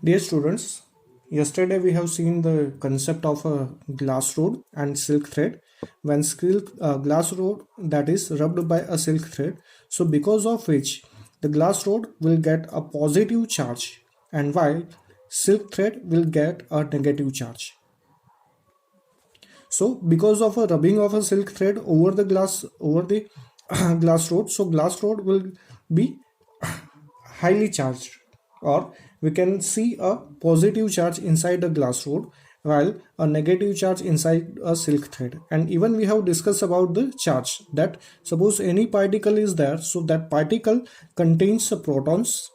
Dear students, yesterday we have seen the concept of a glass rod and silk thread. When glass rod that is rubbed by a silk thread, so because of which the glass rod will get a positive charge, and while silk thread will get a negative charge. So because of a rubbing of a silk thread over the glass rod, so glass rod will be highly charged, or we can see a positive charge inside a glass rod while a negative charge inside a silk thread. And even we have discussed about the charge, that suppose any particle is there, so that particle contains protons,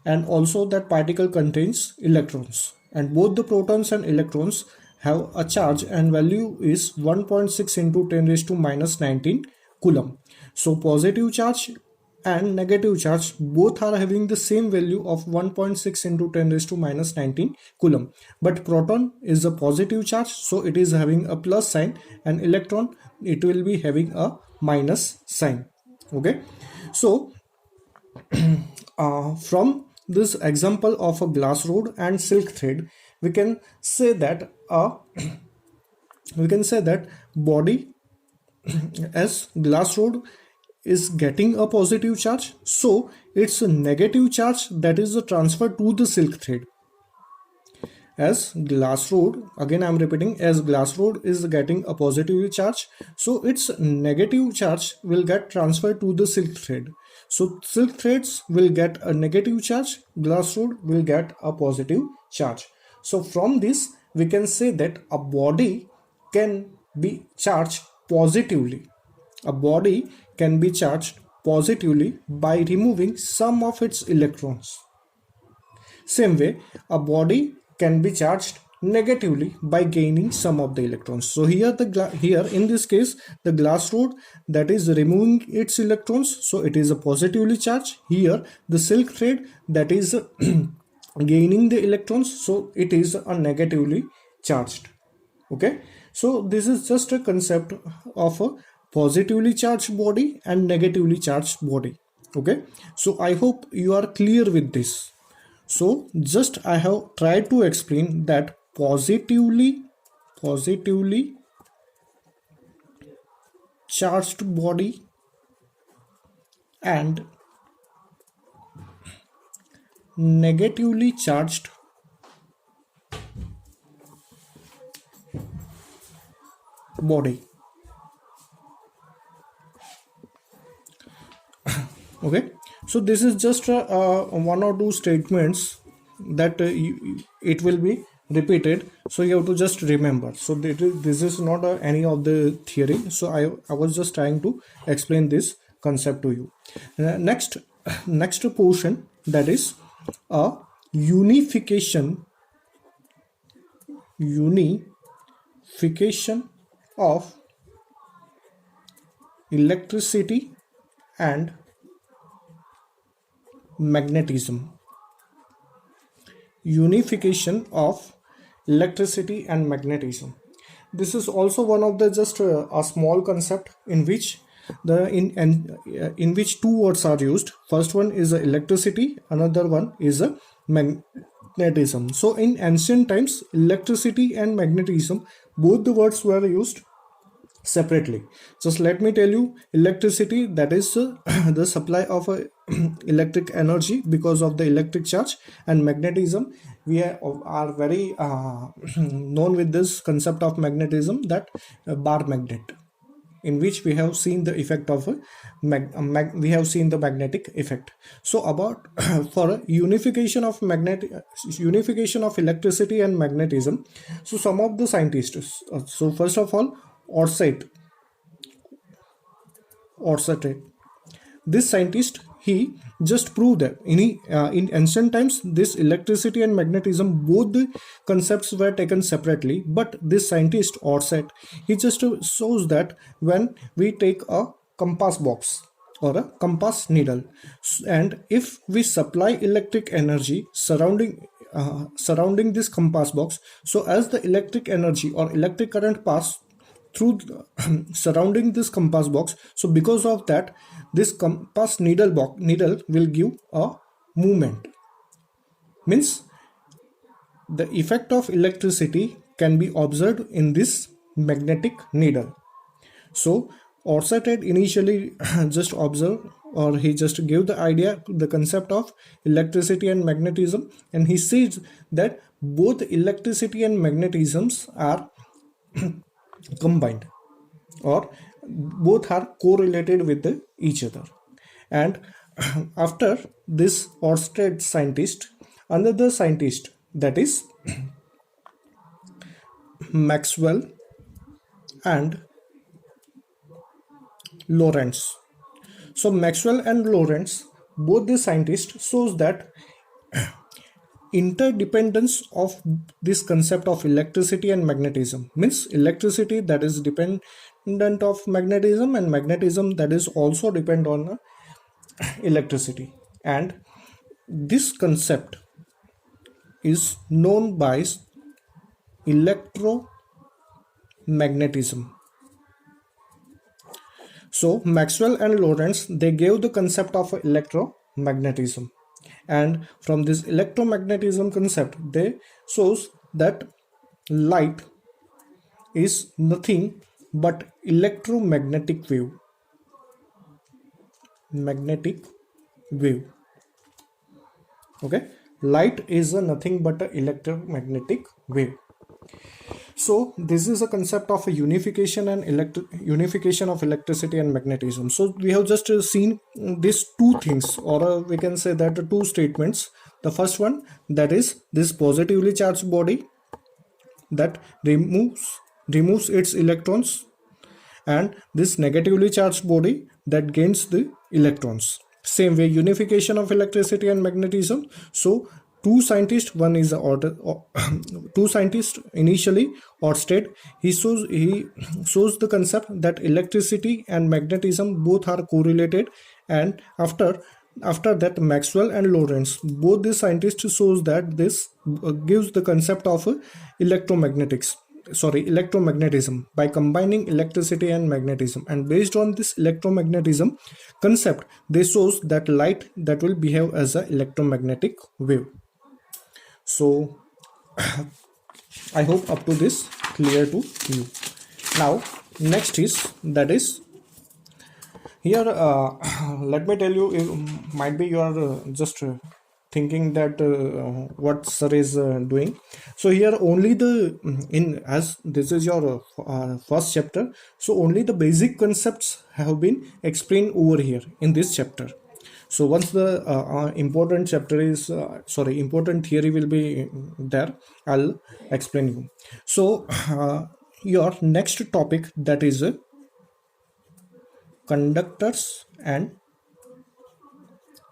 and also that particle contains electrons, and both the protons and electrons have a charge, and value is 1.6 into 10 raised to minus 19 coulomb. So positive charge and negative charge both are having the same value of 1.6 into 10 raised to minus 19 coulomb, but proton is a positive charge, so it is having a plus sign, and electron, it will be having a minus sign. Okay, so from this example of a glass rod and silk thread, we can say that body as glass rod is getting a positive charge, so its negative charge that is transferred to the silk thread. As glass rod, again I am repeating, as glass rod is getting a positive charge, so its negative charge will get transferred to the silk thread. So silk threads will get a negative charge, glass rod will get a positive charge. So from this we can say that a body can be charged positively. A body can be charged positively by removing some of its electrons. Same way, a body can be charged negatively by gaining some of the electrons. So here in this case, the glass rod that is removing its electrons, so it is a positively charged. Here the silk thread that is gaining the electrons, so it is a negatively charged. Okay, so this is just a concept of a positively charged body and negatively charged body. Okay, so I hope you are clear with this. So just I have tried to explain that positively charged body and negatively charged body. Okay, so this is just one or two statements that it will be repeated, so you have to just remember. So this is not any of the theory, so I was just trying to explain this concept to you. Next portion, that is a unification of electricity and magnetism. Unification of electricity and magnetism. This is also one of the just a small concept in which in which two words are used. First one is electricity, another one is a magnetism. So in ancient times, electricity and magnetism, both the words were used separately. Just let me tell you, electricity, that is the supply of electric energy because of the electric charge, and magnetism, we are very known with this concept of magnetism, that bar magnet, in which we have seen the effect of we have seen the magnetic effect. So about for unification of electricity and magnetism, so some of the scientists, so first of all, Orsett, this scientist, he just proved that in ancient times this electricity and magnetism, both the concepts were taken separately, but this scientist Orsett, he just shows that when we take a compass box or a compass needle, and if we supply electric energy surrounding this compass box, so as the electric energy or electric current pass through surrounding this compass box, so because of that, this compass needle will give a movement. Means the effect of electricity can be observed in this magnetic needle. So Orsted initially just observed, or he just gave the idea, the concept of electricity and magnetism, and he says that both electricity and magnetisms are combined, or both are correlated with each other. And after this Orsted scientist, another scientist, that is Maxwell and Lorentz. So Maxwell and Lorentz, both the scientists, shows that interdependence of this concept of electricity and magnetism, means electricity that is dependent of magnetism, and magnetism that is also depend on electricity. And this concept is known by electromagnetism. So Maxwell and Lorentz, they gave the concept of electromagnetism, and from this electromagnetism concept they shows that light is nothing but electromagnetic wave. Magnetic wave. Okay, light is a nothing but an electromagnetic wave. So this is a concept of a unification and unification of electricity and magnetism. So we have just seen these two things, or we can say that two statements. The first one, that is this positively charged body that removes its electrons, and this negatively charged body that gains the electrons. Same way, unification of electricity and magnetism. So two scientists, one is the order two scientists initially, Orsted, he shows the concept that electricity and magnetism both are correlated, and after that Maxwell and Lorentz, both the scientists shows that this gives the concept of electromagnetism by combining electricity and magnetism, and based on this electromagnetism concept they shows that light that will behave as a electromagnetic wave. So I hope up to this clear to you. Now next is, that is here let me tell you, might be you are just thinking that what sir is doing. So here only the as this is your first chapter, so only the basic concepts have been explained over here in this chapter. So once the important chapter is important theory will be there, I'll explain you. So your next topic, that is conductors and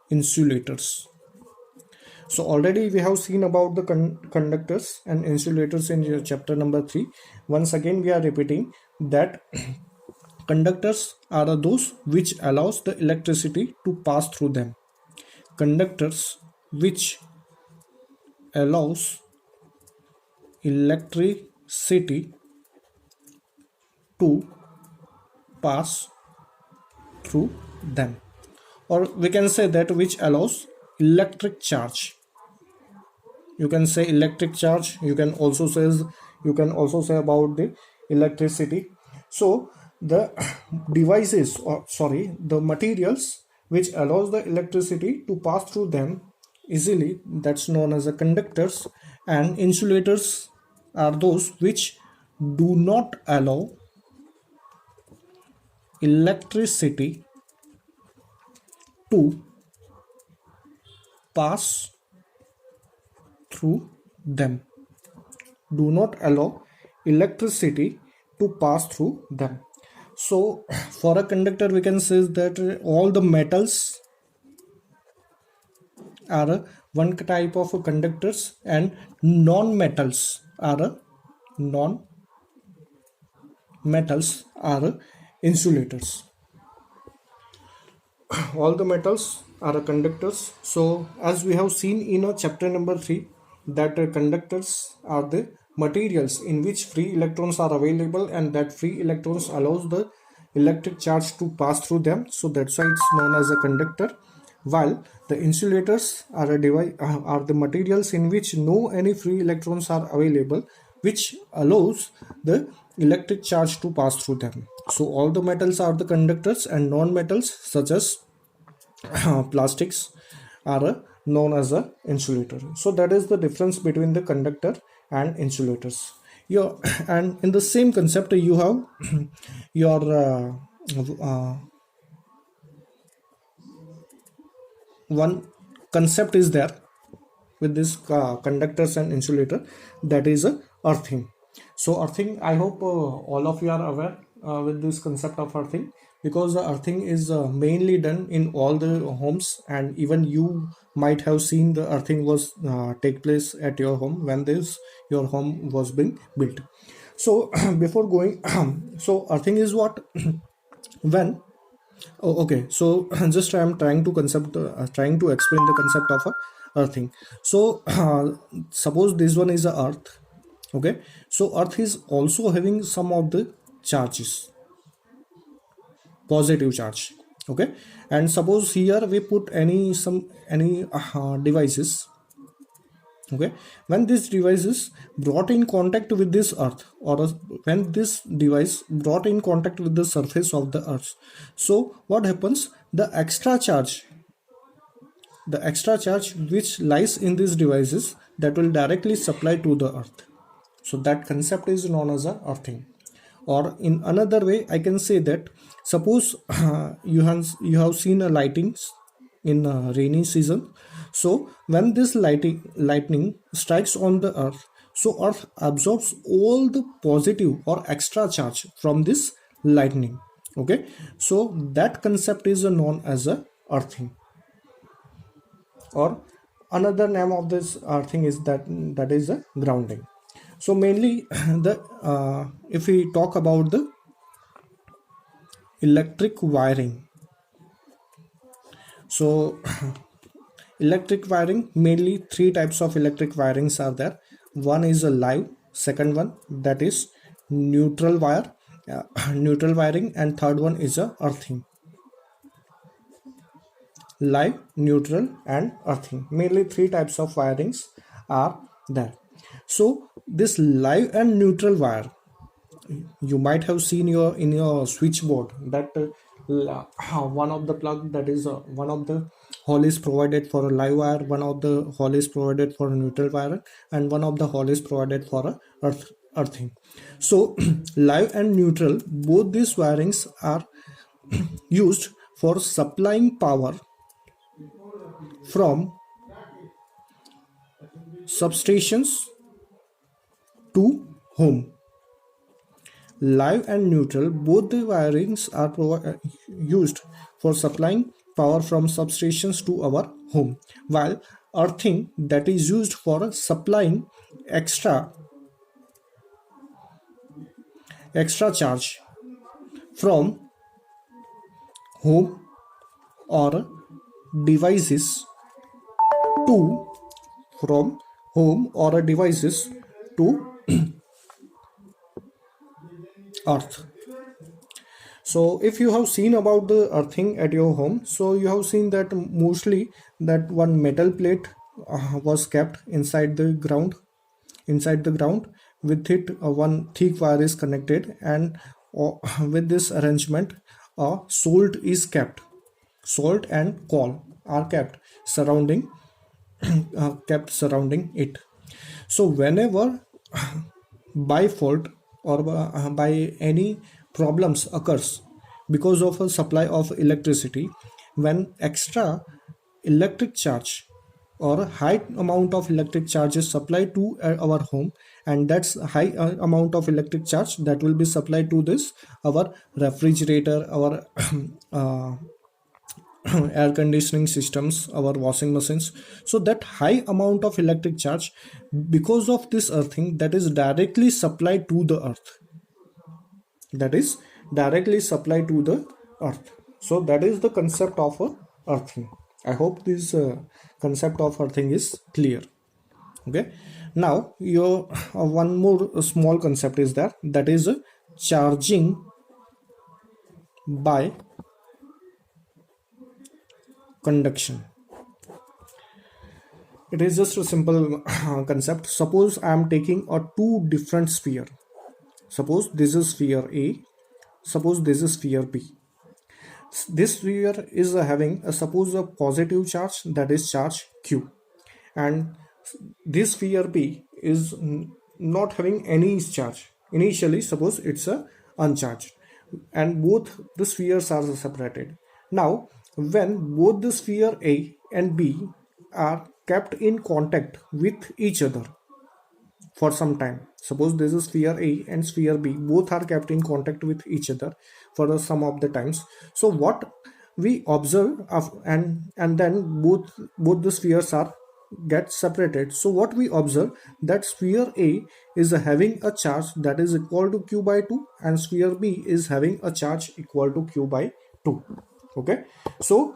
insulators. So already we have seen about the conductors and insulators in your chapter number 3. Once again we are repeating that conductors are those which allows the electricity to pass through them. Conductors which allows electricity to pass through them, or we can say that which allows electric charge. You can say electric charge, you can also say about the electricity. So the devices, or the materials which allows the electricity to pass through them easily, that's known as the conductors, and insulators are those which do not allow electricity to pass through them. Do not allow electricity to pass through them. So for a conductor we can say that all the metals are one type of conductors, and non-metals are insulators. All the metals are conductors. So as we have seen in chapter number 3, that conductors are the materials in which free electrons are available, and that free electrons allows the electric charge to pass through them. So that's why it's known as a conductor. While The insulators are a device are the materials in which no any free electrons are available, which allows the electric charge to pass through them. So all the metals are the conductors, and non-metals such as plastics are known as a insulator. So that is the difference between the conductor and insulators. Your and in the same concept you have your one concept is there with this conductors and insulator, that is earthing. So earthing, I hope all of you are aware with this concept of earthing, because the earthing is mainly done in all the homes, and even you might have seen the earthing was take place at your home when this your home was being built. So before going so earthing is what when oh, okay. So just I am trying to explain the concept of a earthing. So suppose this one is a earth. Okay. So earth is also having some of the charges, positive charge. Okay. And suppose here we put any devices. Okay, when this device is brought in contact with this earth, or when this device brought in contact with the surface of the earth, so what happens, the extra charge which lies in these devices, that will directly supply to the earth. So that concept is known as a earthing. Or in another way I can say that, suppose you have seen a lightings in rainy season. So when this lightning strikes on the earth, so earth absorbs all the positive or extra charge from this lightning. Okay, so that concept is known as a earthing. Or another name of this thing is that is a grounding. So mainly the if we talk about the electric wiring, so electric wiring, mainly three types of electric wirings are there. One is a live, second one that is neutral wire, neutral wiring, and third one is a earthing. Live, neutral, and earthing, mainly three types of wirings are there. So this live and neutral wire, you might have seen your in your switchboard that one of the plug, that is one of the hole is provided for a live wire, one of the hole is provided for a neutral wire, and one of the hole is provided for a earthing. So live and neutral, both these wirings are used for supplying power from substations to home. Live and neutral, both the wirings are used for supplying power from substations to our home, while earthing, that is used for supplying extra charge from home or devices to from home or devices to earth. So if you have seen about the earthing at your home, so you have seen that mostly that one metal plate was kept inside the ground. With it one thick wire is connected, and with this arrangement salt and coal are kept surrounding it. So whenever by fault or by any problems occurs because of a supply of electricity, when extra electric charge or high amount of electric charge is supplied to our home, and that's high amount of electric charge that will be supplied to this our refrigerator, our uh, air conditioning systems, our washing machines. So that high amount of electric charge, because of this earthing, that is directly supplied to the earth, that is directly supplied to the earth. So that is the concept of earthing. I hope this concept of earthing is clear. Okay, now your one more small concept is there, that is charging by conduction. It is just a simple concept. Suppose I am taking a two different sphere. Suppose this is sphere A. Suppose this is sphere B. This sphere is having a suppose a positive charge, that is charge Q, and this sphere B is not having any charge. Initially, suppose it's a uncharged, and both the spheres are separated. Now, when both the sphere A and B are kept in contact with each other for some time, suppose this is sphere A and sphere B, both are kept in contact with each other for some of the times. So what we observe and then both the spheres are get separated. So what we observe, that sphere A is having a charge that is equal to Q by 2, and sphere B is having a charge equal to Q by 2. Okay, so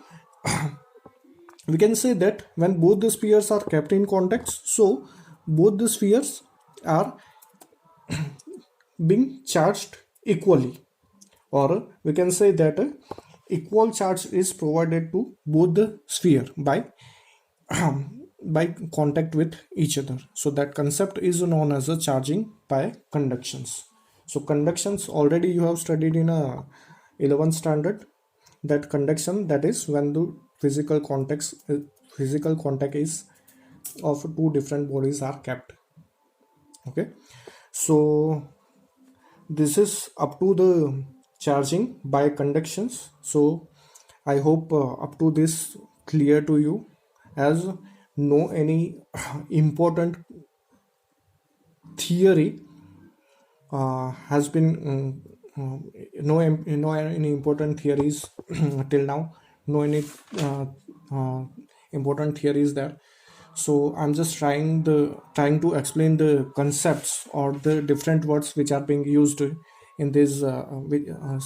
we can say that when both the spheres are kept in contact, so both the spheres are being charged equally, or we can say that equal charge is provided to both the sphere by contact with each other. So that concept is known as a charging by conductions. So conductions already you have studied in a 11th standard, that conduction, that is when the physical contact is of two different bodies are kept. Okay, so this is up to the charging by conductions. So I hope up to this clear to you, as no any important theory has been no any important theories till now, no any uh, uh, important theories there. So I'm just trying to explain the concepts or the different words which are being used in this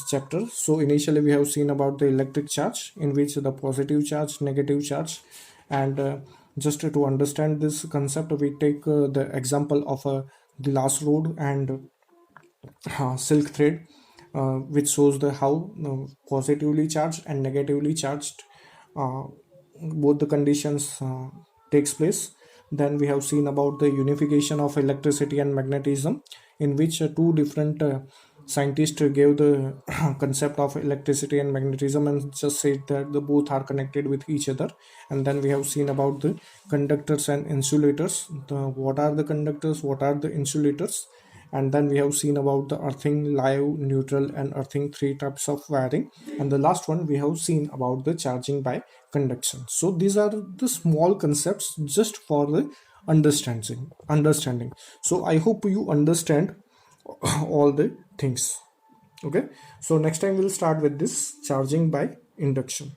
chapter. So initially we have seen about the electric charge, in which the positive charge, negative charge, and just to understand this concept, we take the example of a glass rod and silk thread, which shows the how positively charged and negatively charged, uh, both the conditions takes place. Then we have seen about the unification of electricity and magnetism, in which two different scientists gave the concept of electricity and magnetism and just said that the both are connected with each other. And then we have seen about the conductors and insulators, what are the conductors, what are the insulators. And then we have seen about the earthing, live, neutral, and earthing, three types of wiring. And the last one we have seen about the charging by conduction. So these are the small concepts just for the understanding. So I hope you understand all the things. Okay, so next time we'll start with this charging by induction.